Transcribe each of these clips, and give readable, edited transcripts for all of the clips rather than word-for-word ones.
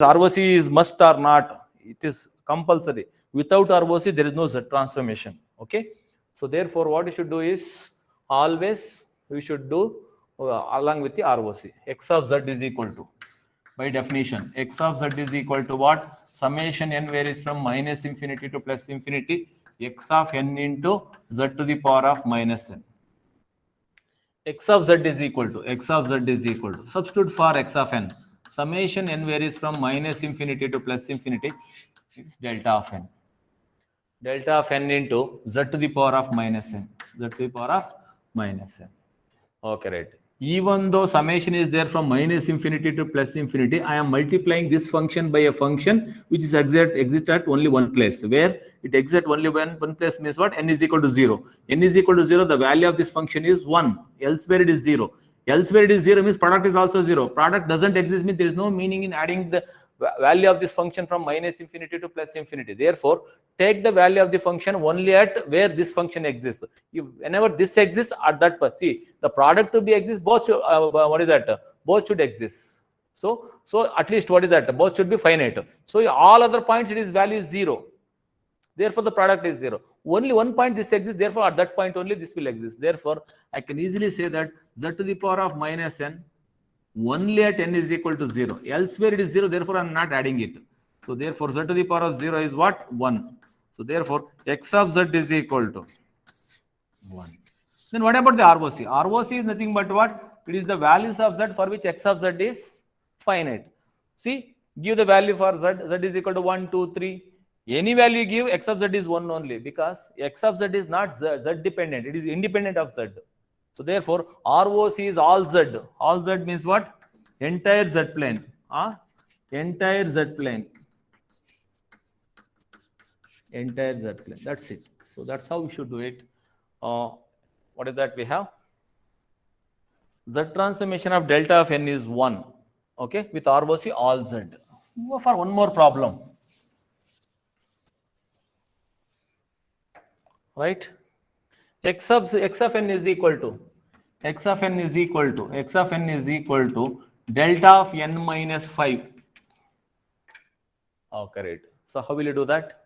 ROC is must or not. It is compulsory. Without ROC, there is no Z transformation. Okay. So therefore, what you should do is always we should do along with the ROC. X of Z is equal to, by definition, X of Z is equal to what? Summation n varies from minus infinity to plus infinity. X of n into Z to the power of minus n. X of Z is equal to, substitute for X of n. Summation n varies from minus infinity to plus infinity. It's delta of n. Delta of n into Z to the power of minus n. Z to the power of minus n. Okay, right. Even though summation is there from minus infinity to plus infinity, I am multiplying this function by a function which is exist at only one place. Where it exists only one place means what? N is equal to 0. N is equal to 0, the value of this function is 1. Elsewhere it is 0. Elsewhere it is 0 means product is also 0. Product doesn't exist means there is no meaning in adding the value of this function from minus infinity to plus infinity. Therefore, take the value of the function only at where this function exists. Whenever this exists at that point, see the product to be exist, both should, what is that? Both should exist. So at least what is that? Both should be finite. So all other points it is value is 0. Therefore, the product is 0. Only one point this exists. Therefore, at that point only this will exist. Therefore, I can easily say that Z to the power of minus n only at n is equal to 0. Elsewhere it is 0. Therefore, I am not adding it. So therefore, Z to the power of 0 is what? 1. So therefore, X of Z is equal to 1. Then what about the ROC? ROC is nothing but what? It is the values of Z for which X of Z is finite. See, give the value for Z. Z is equal to 1, 2, 3. Any value give, X of Z is 1 only, because X of Z is not Z dependent. It is independent of Z. So therefore, ROC is all Z. All Z means what? Entire Z plane. Entire Z plane. Entire Z plane. That's it. So that's how we should do it. What is that we have? Z transformation of delta of n is 1. Okay, with ROC all Z. Go for one more problem. Right? X of n is equal to delta of n minus 5. Okay, right. So how will you do that?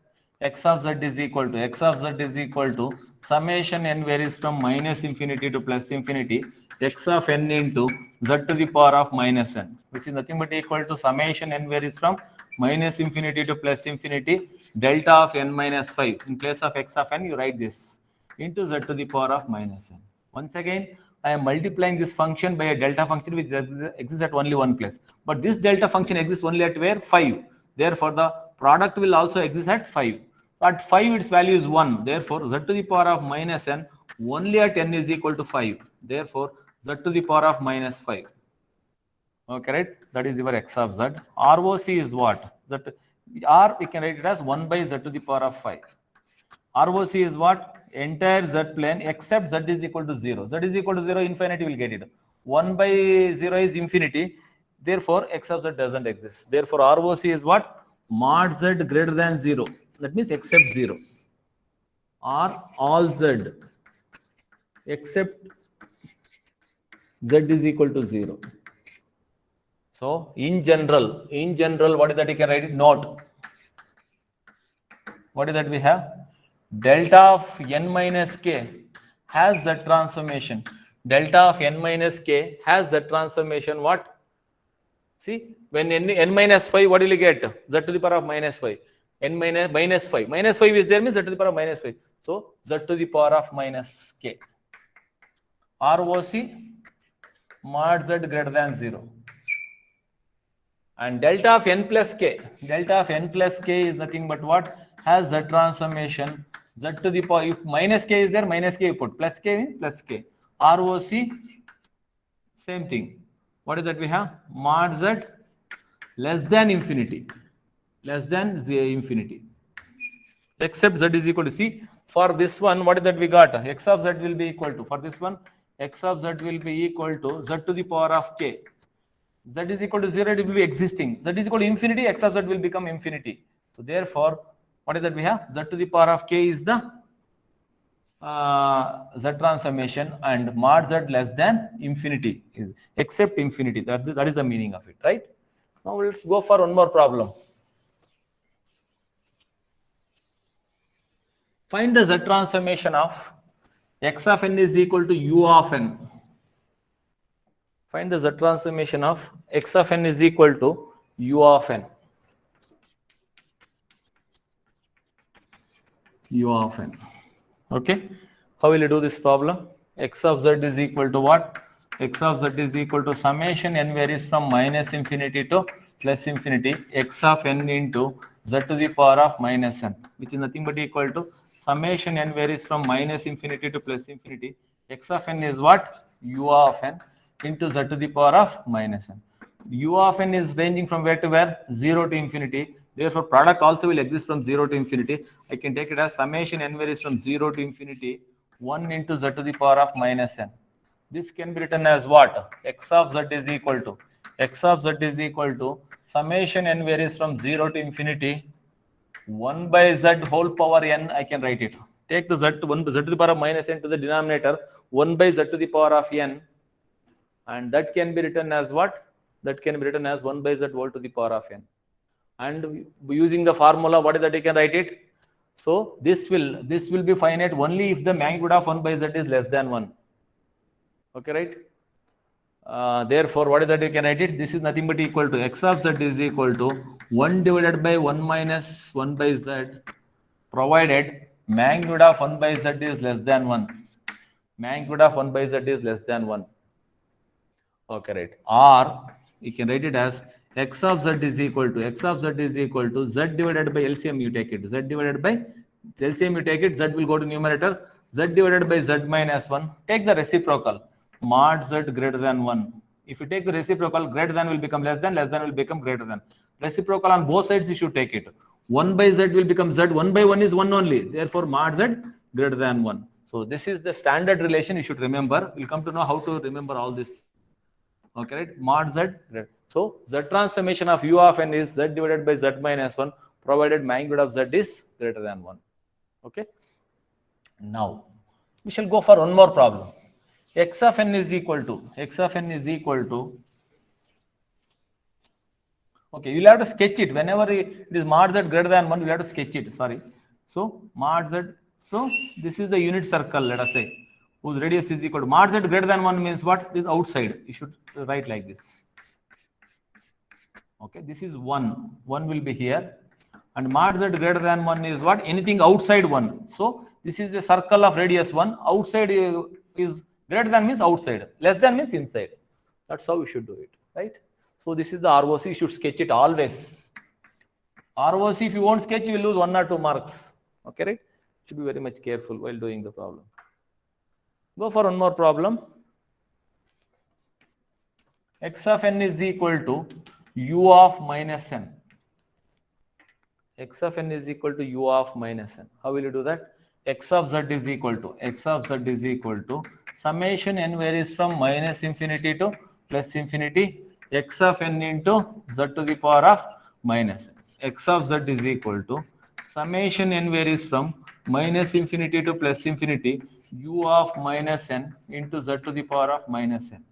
X of Z is equal to summation n varies from minus infinity to plus infinity. X of n into Z to the power of minus n, which is nothing but equal to summation n varies from minus infinity to plus infinity, delta of n minus 5. In place of X of n, you write this into Z to the power of minus n. Once again, I am multiplying this function by a delta function which exists at only one place. But this delta function exists only at where? 5. Therefore, the product will also exist at 5. At 5, its value is 1. Therefore, Z to the power of minus n only at n is equal to 5. Therefore, Z to the power of minus 5. Okay, right? That is your X of Z. ROC is what? That R, we can write it as 1 by Z to the power of 5. ROC is what? Entire Z plane except Z is equal to 0. Z is equal to 0, infinity will get it. 1 by 0 is infinity. Therefore, X of Z doesn't exist. Therefore, ROC is what? Mod Z greater than 0. That means except 0. Or all Z except Z is equal to 0. So, in general, what is that you can write it? Note. What is that we have? Delta of n minus k has Z transformation. Delta of n minus k has Z transformation. What? See, when n minus 5, what will you get? Z to the power of minus 5. N minus 5. Minus 5 is there means Z to the power of minus 5. So, Z to the power of minus k. ROC mod Z greater than 0. And delta of n plus k. Delta of n plus k is nothing but what? Has Z transformation. Z to the power, if minus k is there, minus k you put, plus k means plus k. ROC, same thing. What is that we have? Mod Z less than infinity. Less than infinity. Except Z is equal to, see, for this one, what is that we got? X of Z will be equal to, for this one, X of Z will be equal to Z to the power of k. Z is equal to 0, it will be existing. Z is equal to infinity, X of Z will become infinity. So therefore, what is that we have? Z to the power of k is the Z transformation, and mod Z less than infinity is except infinity. That is the meaning of it, right? Now let's go for one more problem. Find the Z transformation of x of n is equal to u of n. Find the Z transformation of x of n is equal to u of n. U of n. Okay. How will you do this problem? X of z is equal to what? X of z is equal to summation n varies from minus infinity to plus infinity x of n into z to the power of minus n, which is nothing but equal to summation n varies from minus infinity to plus infinity. X of n is what? U of n into z to the power of minus n. U of n is ranging from where to where? 0 to infinity. Therefore, product also will exist from 0 to infinity. I can take it as summation n varies from 0 to infinity 1 into z to the power of minus n. This can be written as what? X of z is equal to summation n varies from 0 to infinity 1 by z whole power n. I can write it. Take the z to the power of minus n to the denominator, 1 by z to the power of n, and that can be written as what? That can be written as 1 by z whole to the power of n. And using the formula, what is that? You can write it. So this will be finite only if the magnitude of 1 by z is less than 1. Okay, right? Therefore, what is that? You can write it. This is nothing but equal to x of z is equal to 1 divided by 1 minus 1 by z, provided magnitude of 1 by z is less than 1. Magnitude of 1 by z is less than 1. Okay, right. Or you can write it as x of z is equal to z divided by LCM you take it. Z divided by LCM you take it. Z will go to numerator. Z divided by z minus 1. Take the reciprocal. Mod z greater than 1. If you take the reciprocal, greater than will become less than will become greater than. Reciprocal on both sides you should take it. 1 by z will become z. 1 by 1 is 1 only. Therefore, mod z greater than 1. So this is the standard relation you should remember. We'll come to know how to remember all this. Okay, right? Mod z. So z transformation of u of n is z divided by z minus 1, provided magnitude of z is greater than 1. Okay. Now we shall go for one more problem. X of n is equal to okay, you'll have to sketch it. Whenever it is mod z greater than 1, you have to sketch it. Sorry. So mod z. So this is the unit circle, let us say, whose radius is equal to mod z greater than 1 means what? It is outside. You should write like this. Okay, this is 1. 1 will be here. And mod z greater than 1 is what? Anything outside 1. So this is a circle of radius 1. Outside is greater than means outside. Less than means inside. That's how we should do it, right? So this is the ROC. You should sketch it always. ROC, if you won't sketch, you will lose 1 or 2 marks. Okay, right? Should be very much careful while doing the problem. Go for one more problem. X of n is equal to u of minus n. X of n is equal to u of minus n. How will you do that? X of z is equal to summation n varies from minus infinity to plus infinity x of n into z to the power of minus n. X of z is equal to summation n varies from minus infinity to plus infinity u of minus n into z to the power of minus n.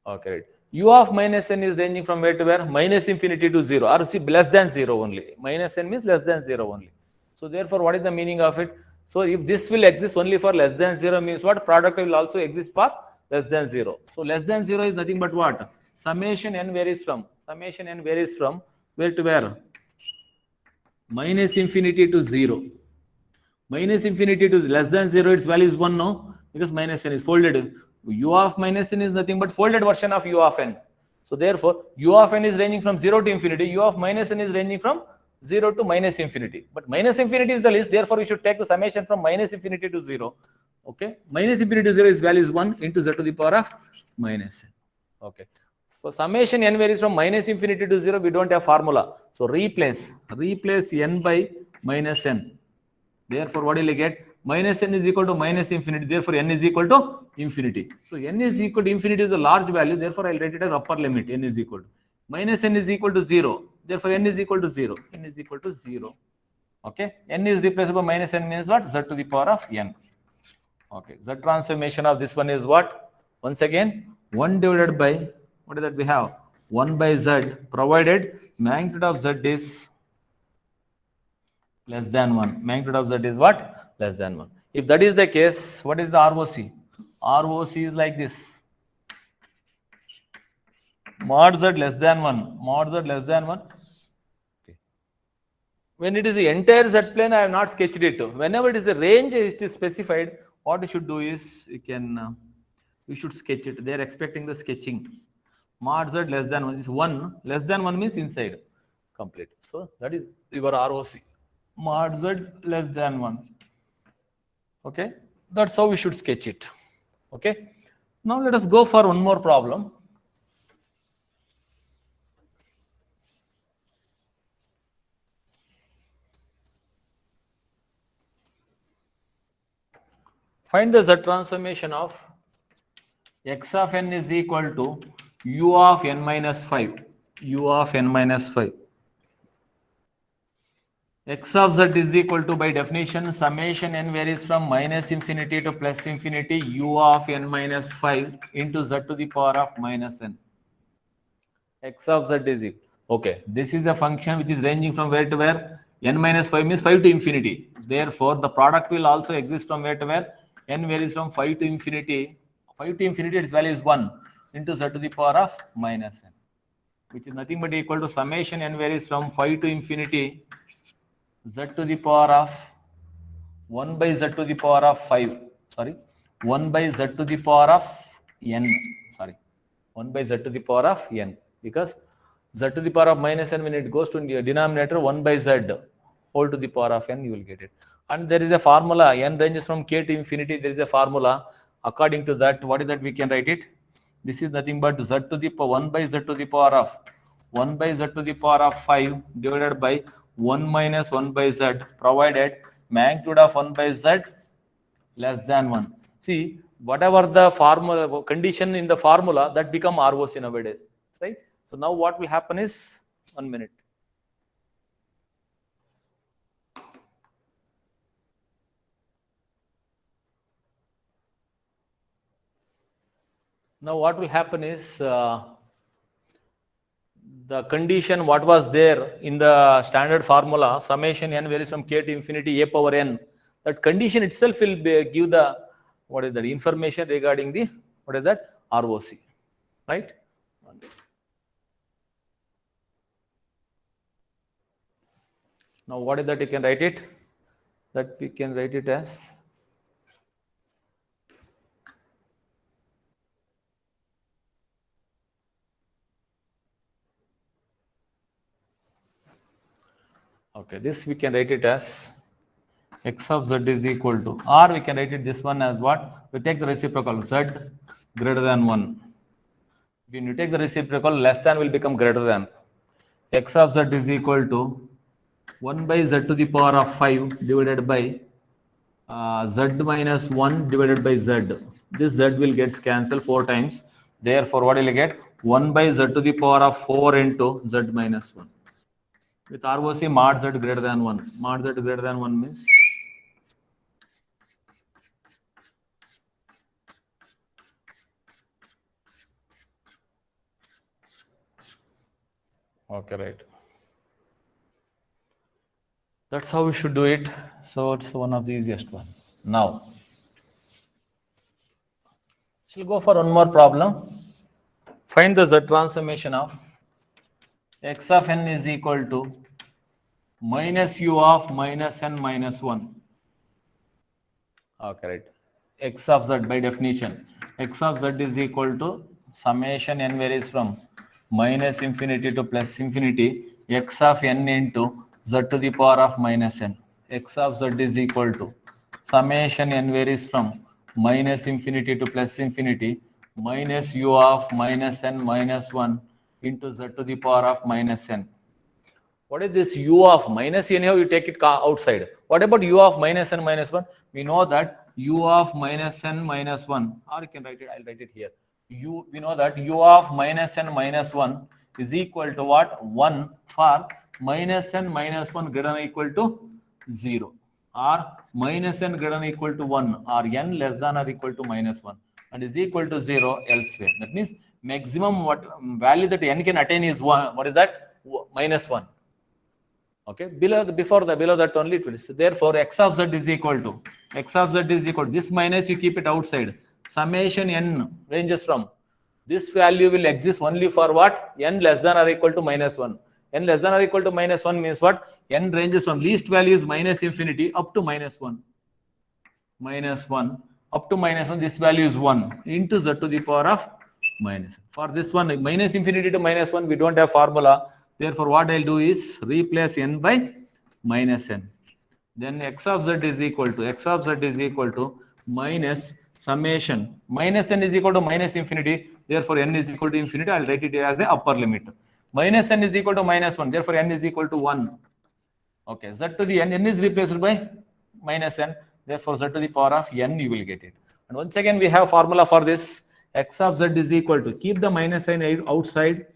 Okay, right. U of minus n is ranging from where to where? Minus infinity to 0, or less than 0 only. Minus n means less than 0 only. So therefore, what is the meaning of it? So if this will exist only for less than 0 means what? Product will also exist for less than 0. So less than 0 is nothing but what? Summation n varies from where to where? Minus infinity to 0. Minus infinity to less than 0, its value is 1, no? Because minus n is folded. U of minus n is nothing but folded version of u of n. So therefore, u of n is ranging from 0 to infinity. U of minus n is ranging from 0 to minus infinity. But minus infinity is the least. Therefore, we should take the summation from minus infinity to 0. Okay. Minus infinity to 0, its value is 1 into z to the power of minus n. Okay. For summation n varies from minus infinity to 0, we don't have formula. So replace n by minus n. Therefore, what will you get? Minus n is equal to minus infinity. Therefore, n is equal to infinity. So n is equal to infinity is a large value. Therefore, I'll write it as upper limit. N is equal to minus n is equal to 0. Therefore, n is equal to 0. N is equal to 0. Okay. N is replaced by minus n means what? Z to the power of n. Okay. Z transformation of this one is what? Once again, 1 divided by, what is that we have? 1 by z, provided magnitude of z is less than 1. Magnitude of z is what? Less than 1. If that is the case, what is the ROC? ROC is like this. Mod z less than 1. Mod z less than 1. Okay. When it is the entire z plane, I have not sketched it. Whenever it is a range, it is specified. What you should do is you should sketch it. They are expecting the sketching. Mod z less than 1 is 1. Less than 1 means inside. Complete. So that is your ROC. Mod z less than 1. Okay. That's how we should sketch it. Okay. Now let us go for one more problem. Find the z transformation of x of n is equal to u of n minus 5. U of n minus 5. X of z is equal to, by definition, summation n varies from minus infinity to plus infinity u of n minus 5 into z to the power of minus n. X of z is equal. Okay, this is a function which is ranging from where to where? N minus 5 means 5 to infinity. Therefore, the product will also exist from where to where? N varies from 5 to infinity. 5 to infinity, its value is 1 into z to the power of minus n, which is nothing but equal to summation n varies from 5 to infinity z to the power of 1 by z to the power of 5. Sorry, 1 by z to the power of n. Sorry, 1 by z to the power of n, because z to the power of minus n, when it goes to the denominator, 1 by z whole to the power of n, you will get it. And there is a formula, n ranges from k to infinity. There is a formula. According to that, what is that? We can write it. This is nothing but z to the power 1 by z to the power of 1 by z to the power of 5 divided by 1 minus 1 by z, provided magnitude of 1 by z less than 1. See, whatever the formula condition in the formula, that become ROC nowadays, right? So now what will happen is, 1 minute. Now what will happen is, the condition what was there in the standard formula, summation n varies from k to infinity a power n, that condition itself will give the, what is that, information regarding the, what is that, ROC, right? Now what is that? You can write it, that we can write it as, okay, this we can write it as x of z is equal to, or we can write it this one as what? We take the reciprocal, z greater than 1. When you take the reciprocal, less than will become greater than. X of z is equal to 1 by z to the power of 5 divided by z minus 1 divided by z. This z will get cancelled 4 times. Therefore, what will you get? 1 by z to the power of 4 into z minus 1. With ROC, mod z greater than 1. Mod z greater than 1 means, okay, right. That's how we should do it. So it's one of the easiest one. Now, we'll go for one more problem. Find the z transformation of x of n is equal to minus u of minus n minus 1. Okay, right. X of z, by definition, x of z is equal to summation n varies from minus infinity to plus infinity x of n into z to the power of minus n. X of z is equal to summation n varies from minus infinity to plus infinity minus u of minus n minus 1 into z to the power of minus n. What is this u of minus n? Anyhow, you take it outside. What about u of minus n minus 1? We know that u of minus n minus 1, or you can write it, I'll write it here. We know that u of minus n minus 1 is equal to what? 1 for minus n minus 1 greater than or equal to 0, or minus n greater than or equal to 1, or n less than or equal to minus 1, and is equal to 0 elsewhere. That means maximum what value that n can attain is 1. What is that? Minus 1. Okay, below that only it will. So therefore, x of z is equal to this minus you keep it outside. Summation n ranges from this value will exist only for what? N less than or equal to minus 1. N less than or equal to minus 1 means what? N ranges from least value is minus infinity up to minus 1. Minus 1 up to minus 1. This value is 1 into z to the power of minus. For this one, minus infinity to minus 1, we don't have formula. Therefore, what I'll do is replace n by minus n. Then x of z is equal to minus summation. Minus n is equal to minus infinity. Therefore, n is equal to infinity. I'll write it as the upper limit. Minus n is equal to minus 1. Therefore, n is equal to 1. Okay, z to the n is replaced by minus n. Therefore, z to the power of n, you will get it. And once again, we have formula for this. X of z is equal to, keep the minus sign outside,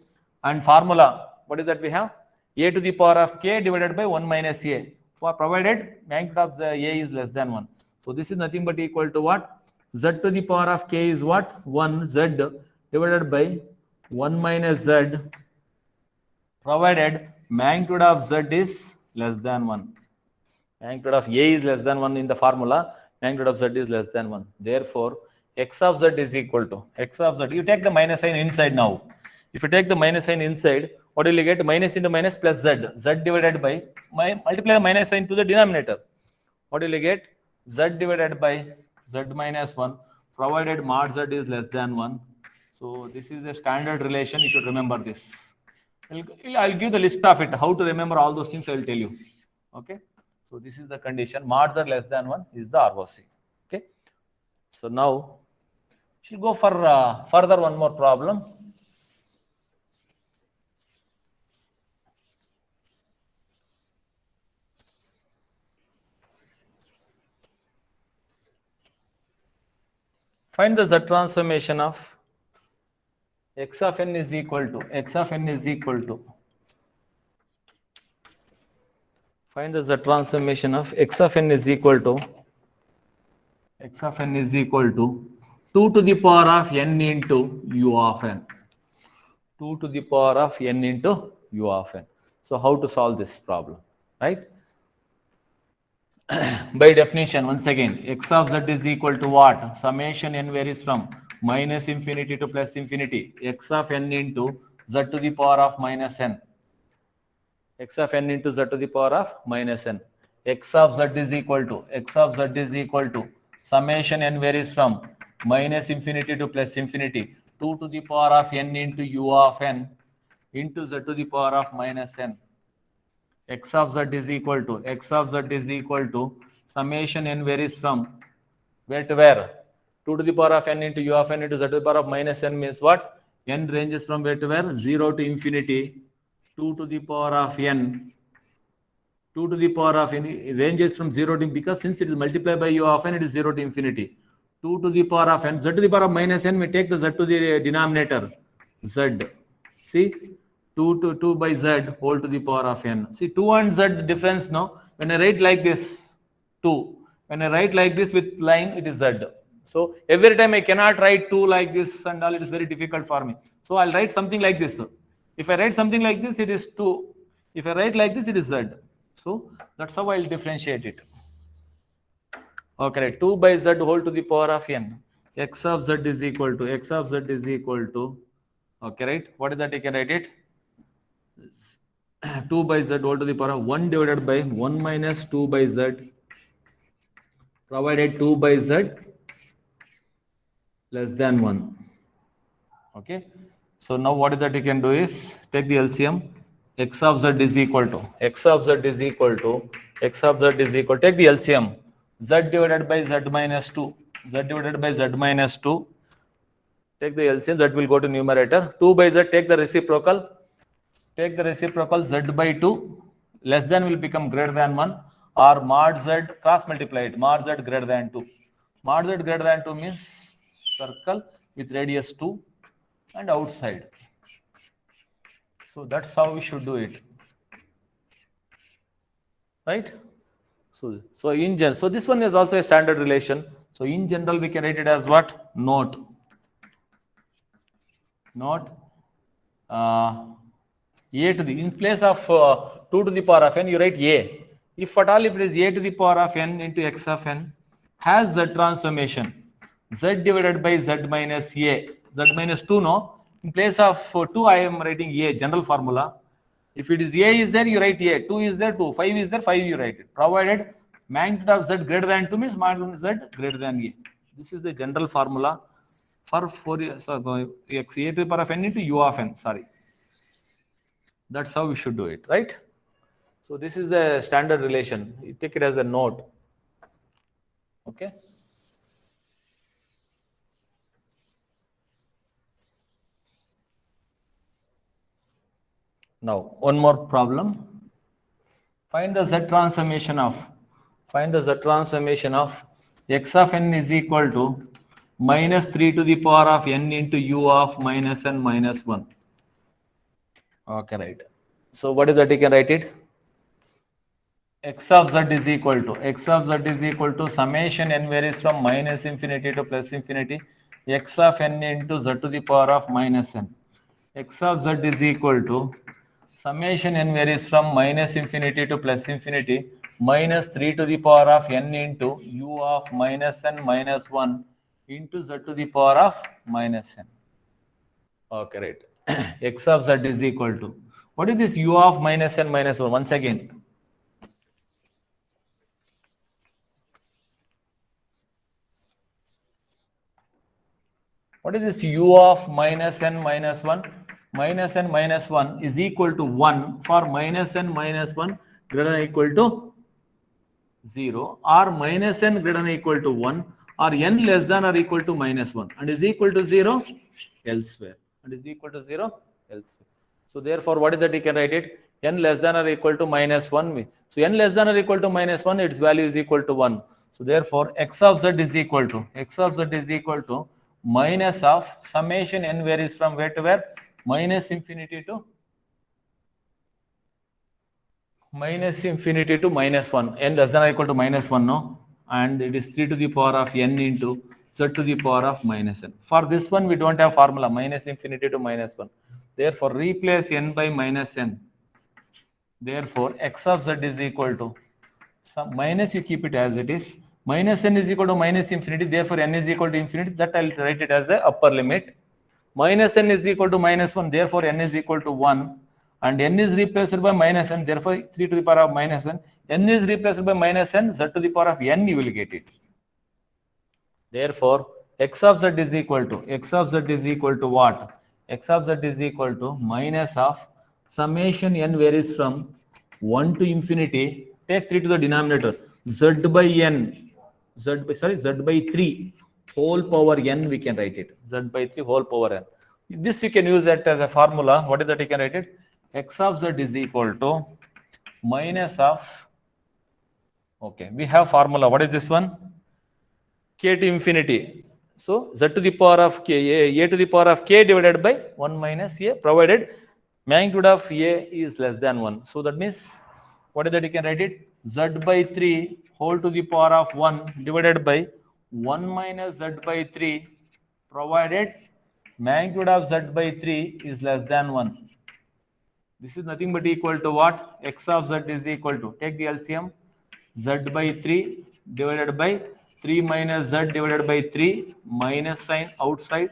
and formula, what is that we have? A to the power of k divided by 1 minus a, for provided magnitude of the a is less than 1. So this is nothing but equal to what? Z to the power of k is what? 1 z divided by 1 minus z, provided magnitude of z is less than 1. Magnitude of a is less than 1 in the formula, magnitude of z is less than 1. Therefore, x of z is equal to you take the minus sign inside now. If you take the minus sign inside, what will you get? Minus into minus plus z divided by, multiply the minus sign to the denominator. What will you get? Z divided by z minus 1, provided mod z is less than 1. So this is a standard relation. You should remember this. I'll give the list of it. How to remember all those things I will tell you. Okay. So this is the condition. Mod z less than 1 is the ROC. Okay. So now we'll go for further one more problem. Find the z transformation of x of n is equal to find the z transformation of x of n is equal to 2 to the power of n into u of n. 2 to the power of n into u of n. So how to solve this problem, right? By definition, once again, x of z is equal to what? Summation n varies from minus infinity to plus infinity. X of n into z to the power of minus n. X of n into z to the power of minus n. X of z is equal to summation n varies from minus infinity to plus infinity. 2 to the power of n into u of n into z to the power of minus n. X of z is equal to summation n varies from where to where? 2 to the power of n into u of n into z to the power of minus n means what? N ranges from where to where? 0 to infinity. 2 to the power of n. 2 to the power of n ranges from 0 to, because since it is multiplied by u of n, it is 0 to infinity. 2 to the power of n, z to the power of minus n, we take the z to the denominator, z. See, 2 by z whole to the power of n. See, 2 and z difference, no? When I write like this, 2. When I write like this with line, it is z. So every time I cannot write 2 like this and all, it is very difficult for me. So I'll write something like this. If I write something like this, it is 2. If I write like this, it is z. So that's how I'll differentiate it. Okay, 2 by z whole to the power of n. X of z is equal to, okay, right? What is that? You can write it. 2 by z whole to the power of 1 divided by 1 minus 2 by z, provided 2 by z less than 1. Okay. So now what is that you can do is take the LCM. X of z is equal to take the LCM. Z divided by z minus 2. Take the LCM, that will go to numerator. 2 by z, take the reciprocal. Z by 2. Less than will become greater than 1. Or mod z, cross multiply it. Mod z greater than 2. Mod z greater than 2 means circle with radius 2 and outside. So that's how we should do it. Right? So in general, so this one is also a standard relation. So in general, we can write it as what? Note. not a to the, in place of 2 to the power of n, you write a. If at all, if it is a to the power of n into x of n, has z transformation, z divided by z minus a, z minus 2, no? In place of 2, I am writing a, general formula. If it is a is there, you write a, 2 is there, 2, 5 is there, 5 you write it. Provided magnitude of z greater than 2 means magnitude z greater than a. This is the general formula for Fourier, so x a to the power of n into u of n, sorry. That's how we should do it, right? So this is a standard relation. You take it as a note. Okay. Now, one more problem. Find the z transformation of x of n is equal to minus 3 to the power of n into u of minus n minus 1. Okay, right. So what is that? You can write it. X of z is equal to summation n varies from minus infinity to plus infinity, x of n into z to the power of minus n. X of z is equal to summation n varies from minus infinity to plus infinity, minus 3 to the power of n into u of minus n minus 1 into z to the power of minus n. Okay, right. X of z is equal to, what is this u of minus n minus 1? Once again, what is this u of minus n minus 1? Minus n minus 1 is equal to 1 for minus n minus 1 greater than or equal to 0, or minus n greater than or equal to 1, or n less than or equal to minus 1 and is equal to 0 elsewhere. So therefore, what is that? You can write it n less than or equal to minus 1. So n less than or equal to minus 1, its value is equal to 1. So therefore, x of z is equal to minus of summation n varies from where to where? Minus infinity to minus 1. N less than or equal to minus 1, no? And it is 3 to the power of n into z to the power of minus n. For this one, we don't have formula, minus infinity to minus 1. Therefore, replace n by minus n. Therefore, x of z is equal to, some minus, you keep it as it is. Minus n is equal to minus infinity. Therefore, n is equal to infinity. That I'll write it as the upper limit. Minus n is equal to minus 1. Therefore, n is equal to 1. And n is replaced by minus n. Therefore, 3 to the power of minus n. N is replaced by minus n. Z to the power of n, you will get it. Therefore, x of z is equal to what? X of z is equal to minus of summation n varies from 1 to infinity. Take 3 to the denominator. Z by 3 whole power n, we can write it. Z by 3 whole power n. This you can use that as a formula. What is that? You can write it. X of z is equal to minus of, okay, we have formula. What is this one? K to infinity. So z to the power of k, a to the power of k divided by 1 minus a, provided magnitude of a is less than 1. So that means, what is that? You can write it. Z by 3 whole to the power of 1 divided by 1 minus z by 3, provided magnitude of z by 3 is less than 1. This is nothing but equal to what? X of z is equal to, take the LCM, z by 3 divided by 3 minus z divided by 3, minus sign outside,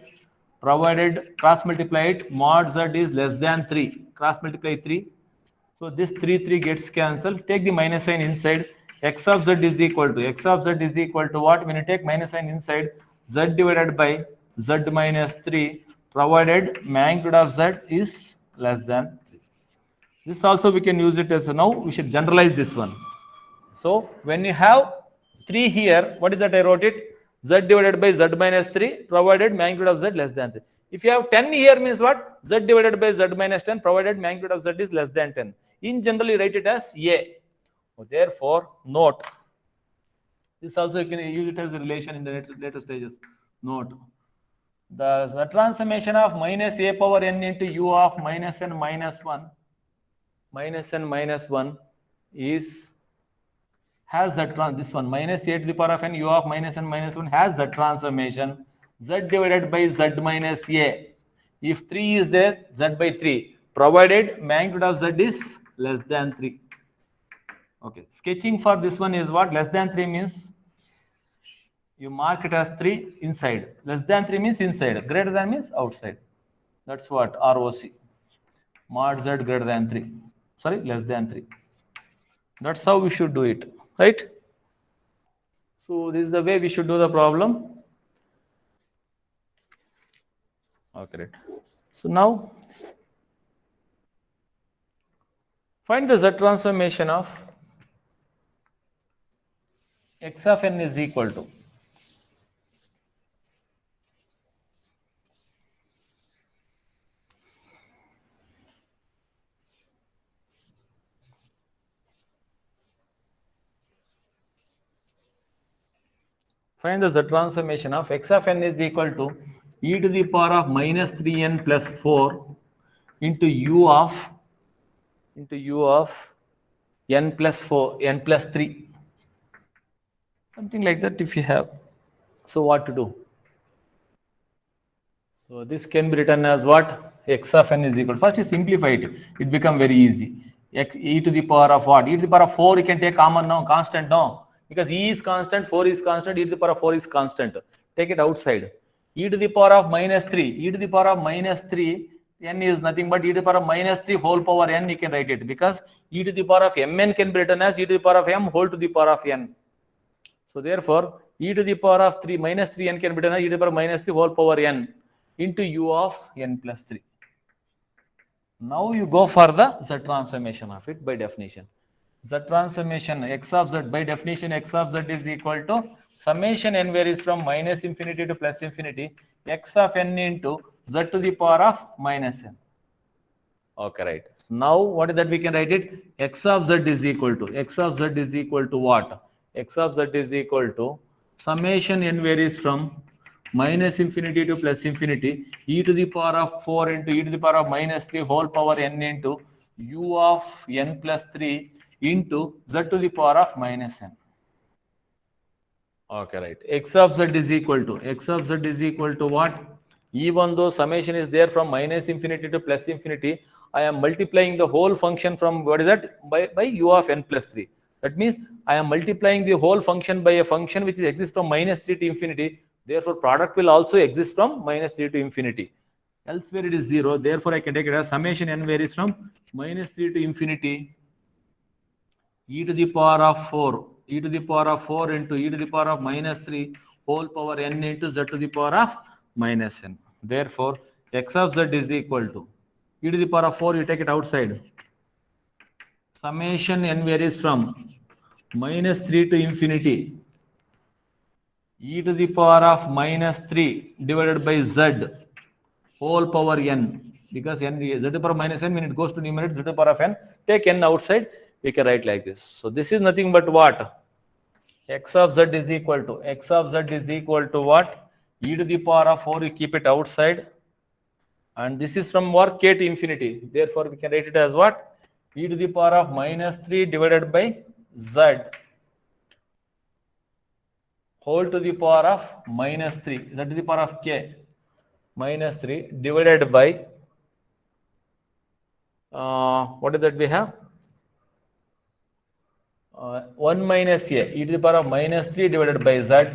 provided cross multiply it, mod z is less than 3, cross multiply 3. So this 3 gets cancelled. Take the minus sign inside. X of z is equal to what? When you take minus sign inside, z divided by z minus 3, provided magnitude of z is less than 3. This also we can use it as a, now we should generalize this one. So when you have 3 here, what is that? I wrote it, z divided by z minus 3, provided magnitude of z less than 3. If you have 10 here, means what? Z divided by z minus 10, provided magnitude of z is less than 10. In general, you write it as a. Therefore, note. This also you can use it as a relation in the later stages. Note. The transformation of minus a power n into u of minus n minus 1 is, has that this one, minus a to the power of n u of minus n minus 1 has the transformation z divided by z minus a If 3 is there, z by 3, provided magnitude of z is less than 3. Okay, sketching for this one is what? Less than 3 means you mark it as 3 inside. Less than 3 means inside. Greater than means outside. That's what ROC. Mod z greater than 3. Sorry, less than 3. That's how we should do it, right? So this is the way we should do the problem. Okay, right. So now find the z transformation of x of n is equal to find the z transformation of x of n is equal to e to the power of minus 3n plus 4 into u of n plus 4 n plus 3, something like that if you have. So what to do? So this can be written as what? X of n is equal. First you simplify it. It become very easy. E to the power of what? E to the power of 4 you can take common now, constant now. Because e is constant, 4 is constant, e to the power of 4 is constant. Take it outside. E to the power of minus 3. E to the power of minus 3, n is nothing but e to the power of minus 3 whole power n, you can write it. Because e to the power of mn can be written as e to the power of m whole to the power of n. So therefore, e to the power of 3 minus 3n can be written as e to the power of minus 3 whole power n into u of n plus 3. Now you go for the z transformation of it by definition. Z transformation x of z, by definition x of z is equal to summation n varies from minus infinity to plus infinity x of n into z to the power of minus n. Okay, right. So now what is that we can write it? X of z is equal to what? X of z is equal to summation n varies from minus infinity to plus infinity e to the power of 4 into e to the power of minus 3 whole power n into u of n plus 3 into z to the power of minus n. Okay, right. X of z is equal to what? Even though summation is there from minus infinity to plus infinity, I am multiplying the whole function from what is that? By u of n plus 3. That means I am multiplying the whole function by a function which exists from minus 3 to infinity. Therefore, product will also exist from minus 3 to infinity. Elsewhere it is 0. Therefore, I can take it as summation n varies from minus 3 to infinity e to the power of 4 into e to the power of minus 3 whole power n into z to the power of minus n. Therefore, x of z is equal to e to the power of 4, you take it outside. Summation n varies from minus 3 to infinity e to the power of minus 3 divided by z whole power n. Because n, z to the power of minus n, when it goes to numerator, z to the power of n, take n outside, we can write like this. So this is nothing but what? X of z is equal to what? E to the power of 4, you keep it outside. And this is from what? K to infinity. Therefore, we can write it as what? E to the power of minus 3 divided by z whole to the power of minus 3. Z to the power of k minus 3 divided by, what is that we have? 1 minus a, e to the power of minus 3 divided by z,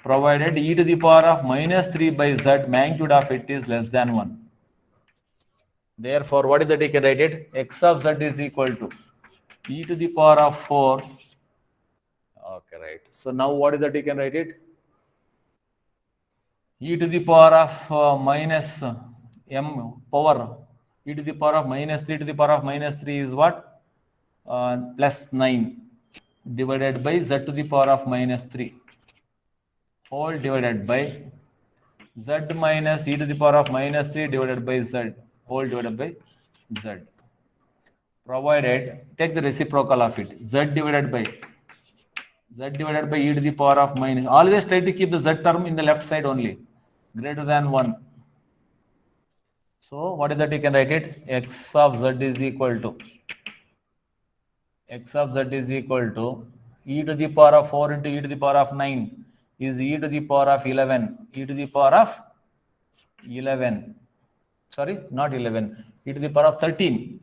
provided e to the power of minus 3 by z, magnitude of it is less than 1. Therefore, what is that you can write it? X of z is equal to e to the power of 4. Okay, right. So now what is that you can write it? E to the power of minus m power, e to the power of minus 3 to the power of minus 3 is what? Plus 9 divided by z to the power of minus 3 whole divided by z minus e to the power of minus 3 divided by z whole divided by z, provided, take the reciprocal of it, z divided by e to the power of minus, always try to keep the z term in the left side only, greater than 1. So what is that you can write it? X of z is equal to e to the power of 4 into e to the power of 9 is e to the power of 11, sorry, not 11, e to the power of 13.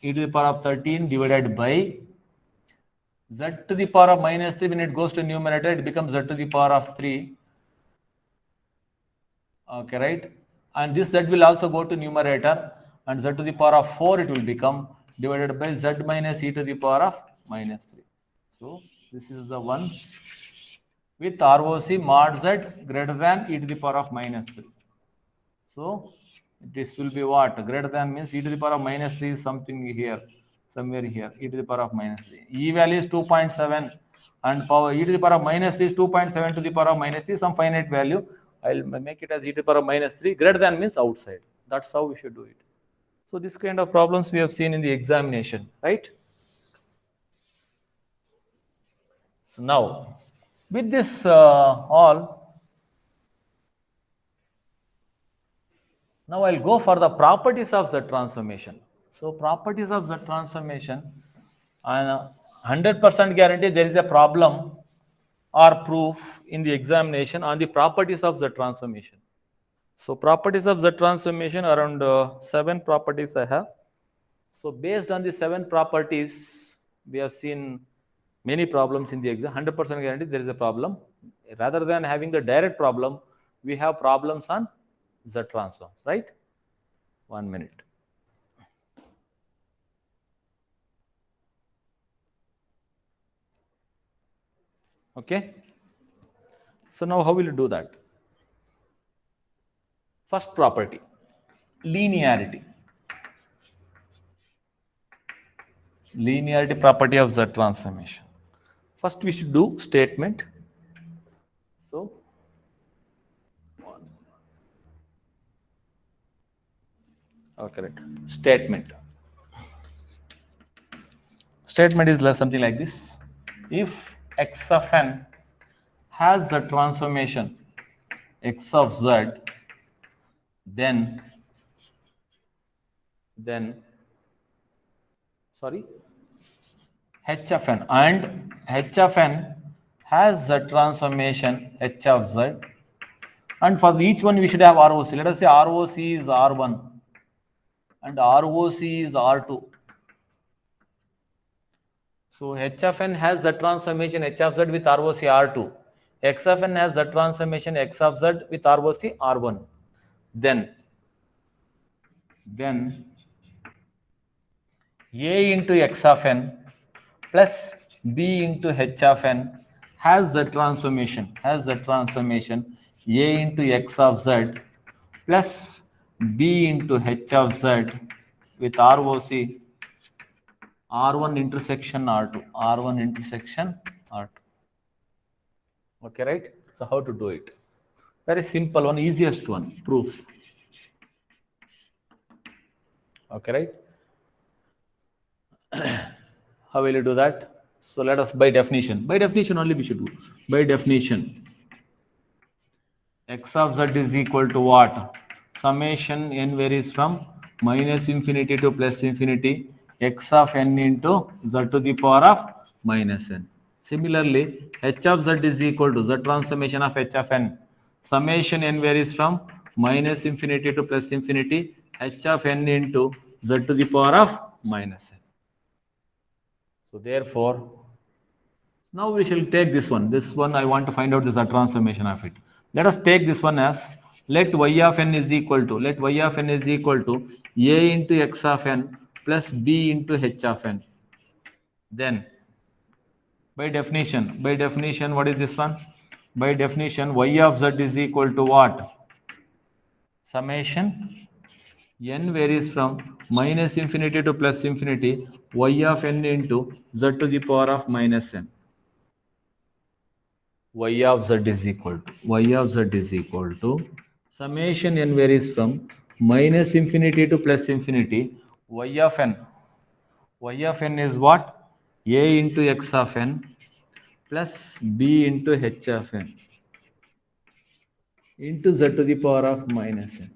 E to the power of 13 divided by z to the power of minus 3. When it goes to numerator, it becomes z to the power of 3. Okay, right? And this z will also go to numerator, and z to the power of 4 it will become divided by z minus e to the power of minus 3. So this is the one with ROC mod z greater than e to the power of minus 3. So this will be what? Greater than means e to the power of minus 3 is something here, somewhere here, e to the power of minus 3. E value is 2.7 and power e to the power of minus 3 is 2.7 to the power of minus 3, some finite value. I'll make it as e to the power of minus 3. Greater than means outside. That's how we should do it. So this kind of problems we have seen in the examination, right? So now, with this now I'll go for the properties of the transformation. So properties of the transformation, and 100% guarantee there is a problem or proof in the examination on the properties of the transformation. So properties of the transformation, around 7 properties I have. So based on the 7 properties, we have seen many problems in the exam. 100% guarantee there is a problem. Rather than having the direct problem, we have problems on the transforms, right? 1 minute. Okay. So now how will you do that? First property, linearity. Linearity property of Z transformation. First we should do statement. So correct. Statement. Statement is something like this. If x of n has the transformation x of z, then sorry, h of n, and h of n has the transformation h of z, and for each one we should have ROC. Let us say ROC is R1 and ROC is R2. So h of n has the transformation h of z with ROC R2. X of n has the transformation x of z with ROC R1. Then A into x of n plus B into h of n has the transformation A into x of z plus B into h of z with ROC R1 intersection R2. Okay, right? So how to do it? Very simple one, easiest one, proof. Okay, right? How will you do that? So let us by definition only we should do. By definition, x of z is equal to what? Summation n varies from minus infinity to plus infinity, x of n into z to the power of minus n. Similarly, h of z is equal to z transformation of h of n. Summation n varies from minus infinity to plus infinity, h of n into z to the power of minus n. So therefore, now we shall take this one. This one I want to find out this transformation of it. Let us take this one as let y of n is equal to a into x of n plus b into h of n. Then by definition, what is this one? By definition, y of z is equal to what? Summation n varies from minus infinity to plus infinity, y of n into z to the power of minus n. Y of z is equal to summation n varies from minus infinity to plus infinity, y of n is what? A into x of n plus b into h of n into z to the power of minus n.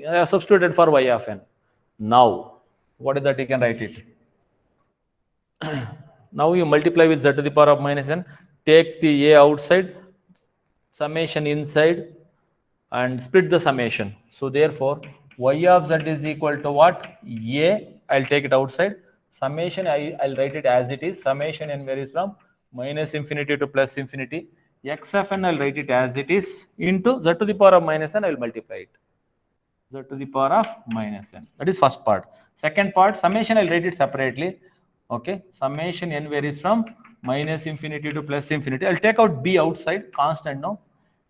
I have substituted for y of n. Now, what is that? You can write it. Now you multiply with z to the power of minus n, take the a outside, summation inside, and split the summation. So therefore, y of z is equal to what? A, I'll take it outside. Summation, I'll write it as it is. Summation n varies from minus infinity to plus infinity. X of n, I'll write it as it is into z to the power of minus n, I will multiply it. Z to the power of minus n. That is first part. Second part, summation, I'll write it separately. Okay, summation n varies from minus infinity to plus infinity. I'll take out b outside, constant now,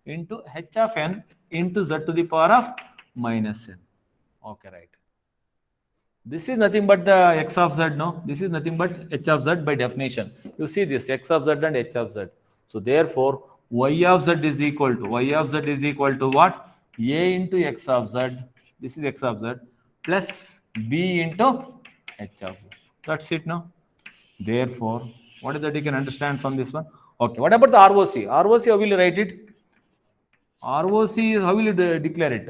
into h of n into z to the power of minus n. Okay, right. This is nothing but the x of z, no? This is nothing but h of z by definition. You see this x of z and h of z. So therefore, y of z is equal to what? A into x of z. This is x of z plus b into h of z. That's it, no? Therefore, what is that you can understand from this one? Okay, what about the ROC? ROC, how will you write it? ROC is, how will you declare it?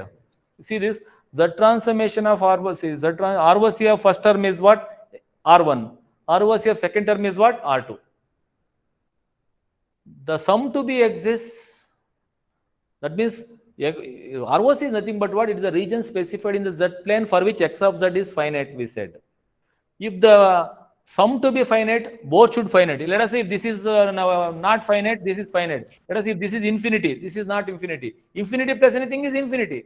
See this, Z transformation of ROC. ROC of first term is what? R1. ROC of second term is what? R2. The sum to be exists. That means ROC is nothing but what? It is the region specified in the Z plane for which x of z is finite, we said. If the sum to be finite, both should finite. Let us say if this is not finite, this is finite. Let us say if this is infinity, this is not infinity. Infinity plus anything is infinity.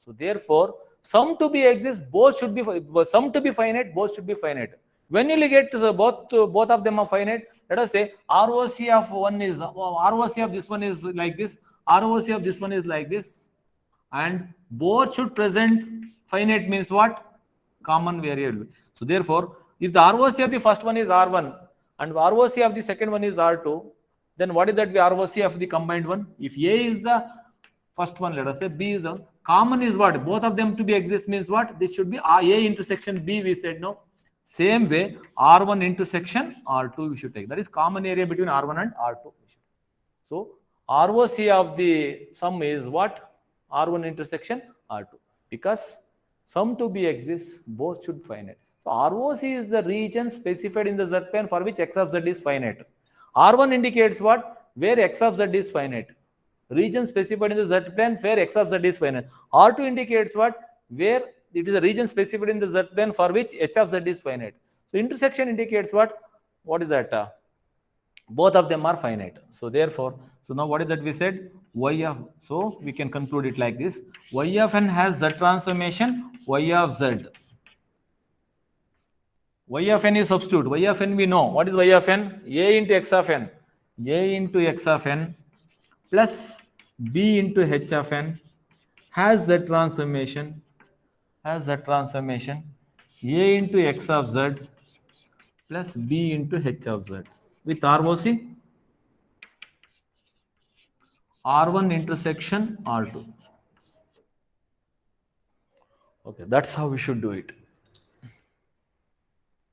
So therefore, sum to be exists, both should be sum to be finite, both should be finite. When you get both of them are finite, let us say ROC of one is ROC of this one is like this, ROC of this one is like this, and both should present finite means what? Common variable. So therefore, if the ROC of the first one is R1 and ROC of the second one is R2, then what is that the ROC of the combined one? If A is the first one, let us say B is the common is what? Both of them to be exist means what? This should be A intersection B, we said, no? Same way, R1 intersection R2 we should take. That is common area between R1 and R2. So ROC of the sum is what? R1 intersection R2. Because sum to be exists, both should finite. So ROC is the region specified in the Z plane for which x of z is finite. R1 indicates what? Where x of z is finite. Region specified in the Z plane where x of z is finite. R2 indicates what? Where it is a region specified in the Z plane for which h of z is finite. So intersection indicates what? What is that? Both of them are finite. So therefore, so now what is that we said? Y of, so we can conclude it like this. Y of n has Z transformation, Y of z. Y of n is substitute. Y of n we know. What is Y of n? A into x of n. A into x of n plus b into h of n has Z transformation. Has Z transformation. A into x of z plus b into h of z. With ROC, R1 intersection R2. Okay, that's how we should do it.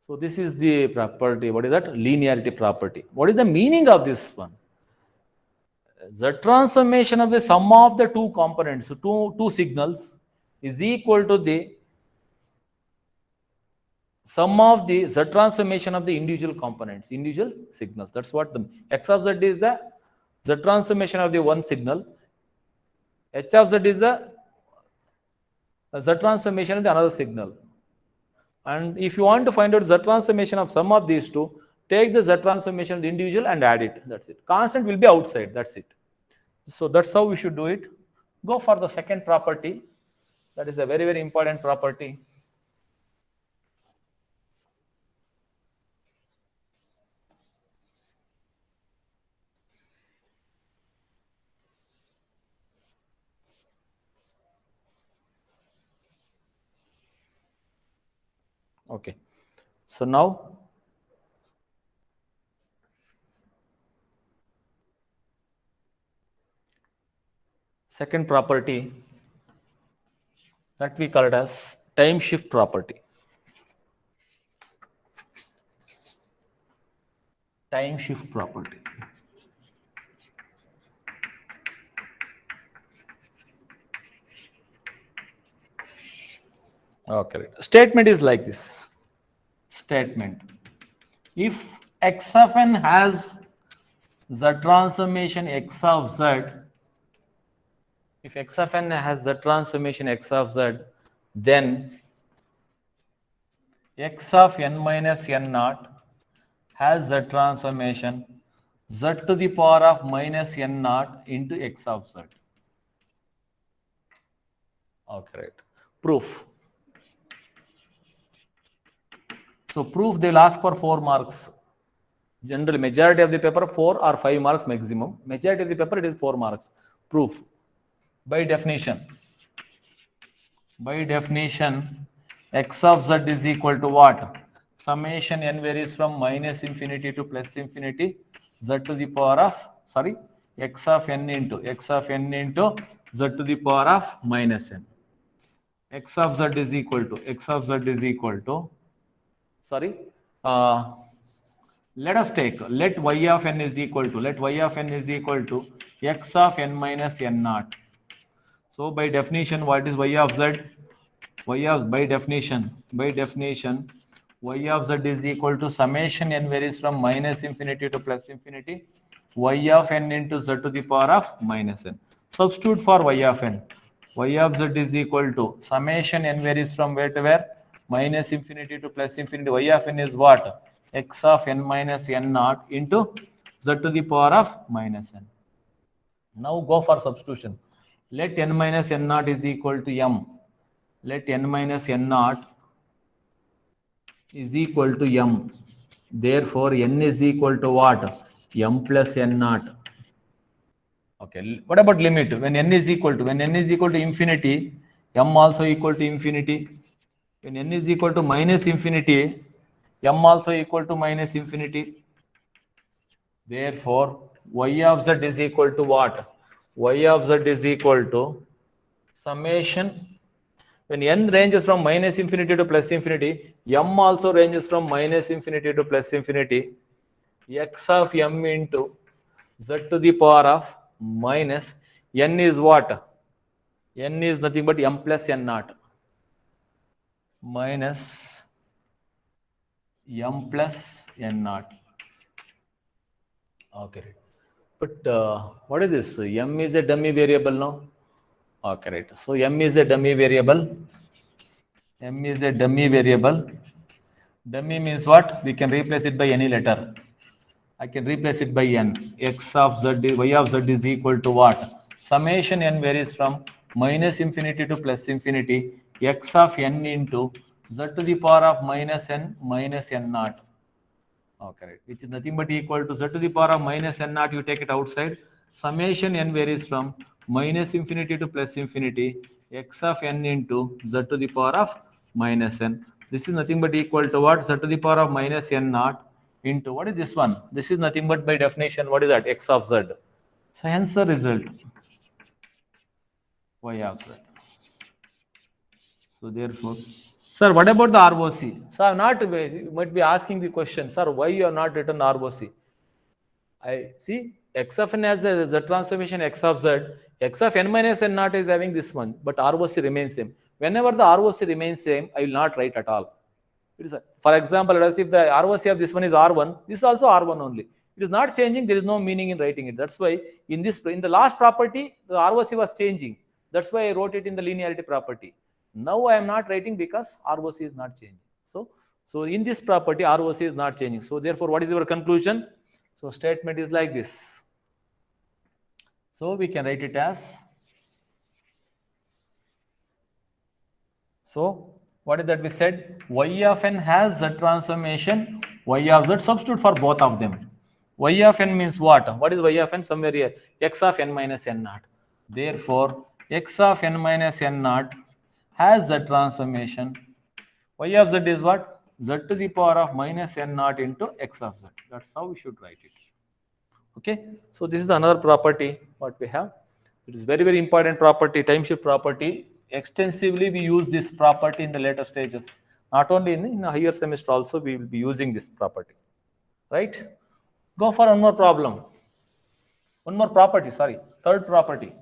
So this is the property. What is that? Linearity property. What is the meaning of this one? The transformation of the sum of the two components, so two signals, is equal to the sum of the Z transformation of the individual components, individual signals. That's what the x of z is the Z transformation of the one signal. H of z is the Z transformation of the another signal. And if you want to find out Z transformation of sum of these two, take the Z transformation of the individual and add it. That's it. Constant will be outside. That's it. So that's how we should do it. Go for the second property. That is a very, very important property. Okay. So now second property that we call it as time shift property. Time shift property. Okay. Statement is like this. Statement. If x of n has Z transformation x of z, If x of n has the transformation x of z, then x of n minus n naught has the transformation z to the power of minus n naught into x of z. Okay, right. Proof. So proof they'll ask for 4 marks. Generally, majority of the paper 4 or 5 marks maximum. Majority of the paper it is 4 marks. Proof. By definition, x of z is equal to what? Summation n varies from minus infinity to plus infinity, z to the power of, sorry, x of n into z to the power of minus n. X of z is equal to, sorry, let us take, let y of n is equal to, x of n minus n naught. So by definition, what is y of z? By definition, y of z is equal to summation n varies from minus infinity to plus infinity, y of n into z to the power of minus n. Substitute for y of n. Y of z is equal to summation n varies from where to where? Minus infinity to plus infinity. Y of n is what? X of n minus n naught into z to the power of minus n. Now go for substitution. Let n minus n naught is equal to m. Let n minus n naught is equal to m. Therefore, n is equal to what? M plus n naught. Okay. What about limit? When n is equal to infinity, m also equal to infinity. When n is equal to minus infinity, m also equal to minus infinity. Therefore, y of z is equal to what? Y of z is equal to summation. When n ranges from minus infinity to plus infinity, m also ranges from minus infinity to plus infinity. X of m into z to the power of minus n is what? N is nothing but m plus n naught minus m plus n naught. Okay, right. But what is this? M is a dummy variable now. Okay, right. So m is a dummy variable. M is a dummy variable. Dummy means what? We can replace it by any letter. I can replace it by n. X of z, y of z is equal to what? Summation n varies from minus infinity to plus infinity. X of n into z to the power of minus n naught. Okay, right. Which is nothing but equal to z to the power of minus n naught. You take it outside. Summation n varies from minus infinity to plus infinity. X of n into z to the power of minus n. This is nothing but equal to what? Z to the power of minus n naught into what is this one? This is nothing but by definition. What is that? X of z. So hence the result y of z. So therefore, sir, what about the ROC? So I'm not, you might be asking the question, sir, why you have not written ROC? I see x of n has a z transformation x of z, x of n minus n naught is having this one, but ROC remains same. Whenever the ROC remains same, I will not write at all. It is for example, let us if the ROC of this one is R1, this is also R1 only. It is not changing, there is no meaning in writing it. That's why in the last property, the ROC was changing. That's why I wrote it in the linearity property. Now I am not writing because ROC is not changing. So in this property, ROC is not changing. So therefore, what is your conclusion? So statement is like this. So we can write it as, so what is that we said? Y of n has z transformation, y of z, substitute for both of them. Y of n means what? What is y of n? Somewhere here, x of n minus n naught. Therefore, x of n minus n naught has z transformation. Y of z is what? Z to the power of minus n naught into x of z. That's how we should write it. Okay, so this is another property what we have. It is very important property, time shift property. Extensively we use this property in the later stages. Not only in a higher semester also we will be using this property. Right? Go for one more problem. One more property, sorry, third property.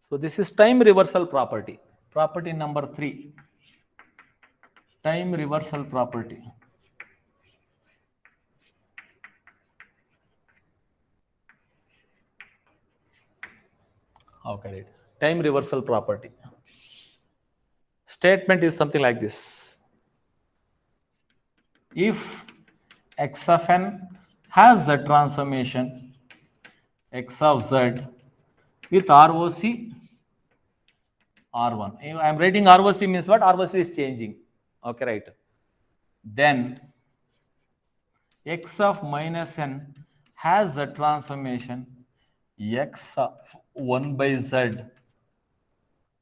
So this is time reversal property. Property number 3, time reversal property. Okay, right. Time reversal property. Statement is something like this. If x of n has the transformation x of z with ROC R1. I am writing ROC means what? ROC is changing. Okay, right. Then x of minus n has the transformation x of 1 by z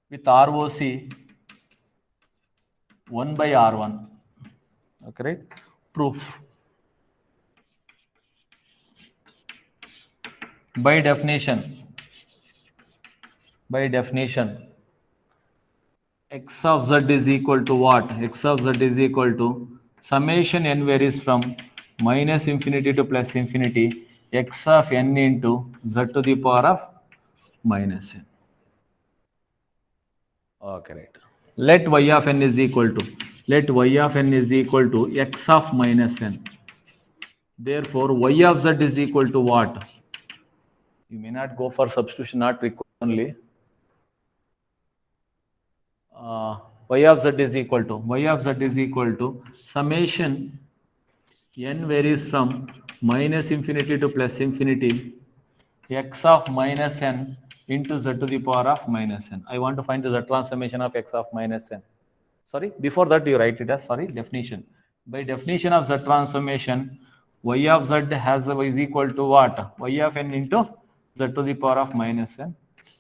with ROC 1 by R1. Okay, right? Proof. By definition, x of z is equal to what? X of z is equal to summation n varies from minus infinity to plus infinity x of n into z to the power of minus n. Okay, right. Let y of n is equal to x of minus n. Therefore, y of z is equal to what? You may not go for substitution, not required only. Y of z is equal to summation n varies from minus infinity to plus infinity x of minus n into z to the power of minus n. I want to find the z transformation of x of minus n. Sorry, before that you write it as, definition. By definition of z transformation, y of z is equal to what? Y of n into z to the power of minus n.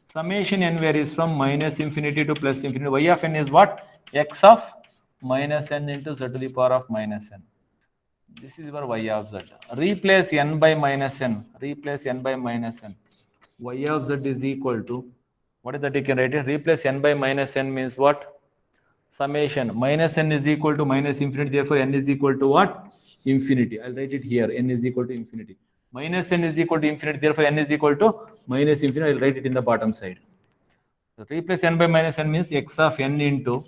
Summation n varies from minus infinity to plus infinity. Y of n is what? X of minus n into z to the power of minus n. This is your y of z. Replace n by minus n. Y of z is equal to, what is that you can write it? Replace n by minus n means what? Summation minus n is equal to minus infinity. Therefore, n is equal to what? Infinity. I'll write it here. N is equal to infinity. Minus n is equal to infinity. Therefore, n is equal to minus infinity. I'll write it in the bottom side. So, replace n by minus n means x of n into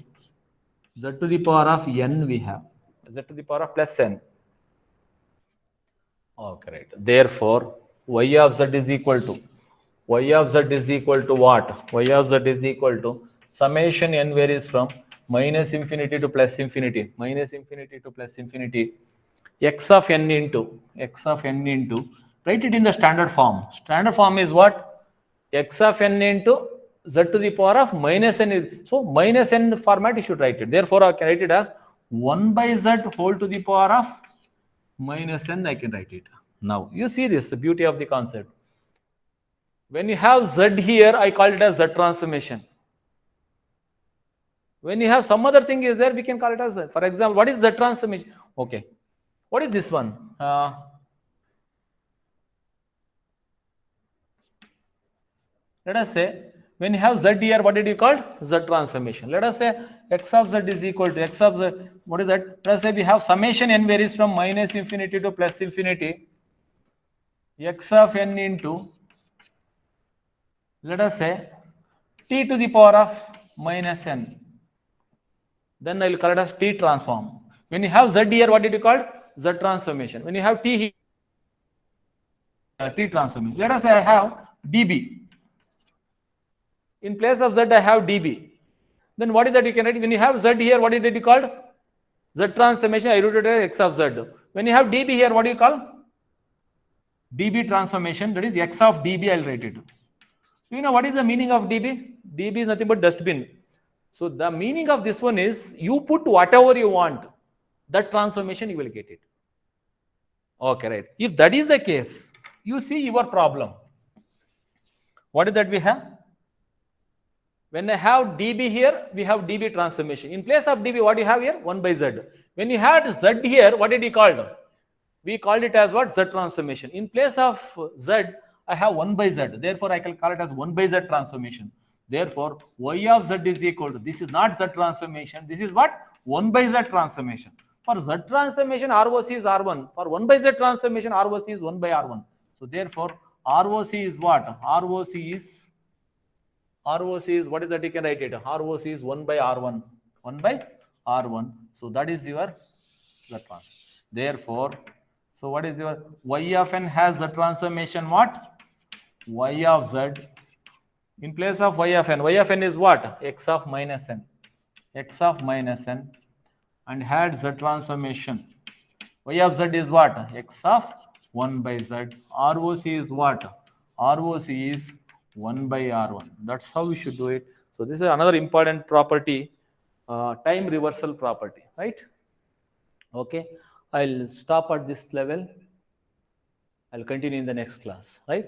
z to the power of n we have. Z to the power of plus n. Okay, right. Therefore, y of z is equal to what? Y of z is equal to summation n varies from minus infinity to plus infinity. X of n into write it in the standard form. Standard form is what? X of n into z to the power of minus n is, so minus n format you should write it. Therefore, I can write it as 1 by z whole to the power of minus n. I can write it. Now you see this, the beauty of the concept. When you have z here, I call it as z transformation. When you have some other thing is there, we can call it as z. For example, what is z transformation? Okay, what is this one? Let us say, when you have z here, what did you call? Z transformation. Let us say x of z is equal to x of z. What is that? Let us say we have summation n varies from minus infinity to plus infinity. X of n into, let us say, t to the power of minus n. Then I will call it as t transform. When you have z here, what did you call? Z transformation. When you have t here, t transformation. Let us say I have db. In place of z, I have db. Then what is that you can write? When you have z here, what is it called? Z transformation, I wrote it as x of z. When you have db here, what do you call? db transformation, that is x of db, I'll write it. You know what is the meaning of db? db is nothing but dustbin. So the meaning of this one is, you put whatever you want, that transformation you will get it. Okay, right. If that is the case, you see your problem. What is that we have? When I have db here, we have db transformation. In place of db, what do you have here? 1 by z. When you had z here, what did you call it? We called it as what? Z transformation. In place of z, I have 1 by z. Therefore, I can call it as 1 by z transformation. Therefore, y of z is equal to, this is not z transformation. This is what? 1 by z transformation. For z transformation, ROC is R1. For 1 by z transformation, ROC is 1 by R1. So, therefore, ROC is what? ROC is ROC is, what is that? You can write it. ROC is 1 by R1. 1 by R1. So that is your Z one. Therefore, so what is your Y of n has the transformation what? Y of Z. In place of Y of n is what? X of minus n. X of minus n, and had Z transformation. Y of Z is what? X of 1 by Z. ROC is what? ROC is 1 by R1. That's how we should do it. So this is another important property, time reversal property, right? Okay, I'll stop at this level. I'll continue in the next class, right?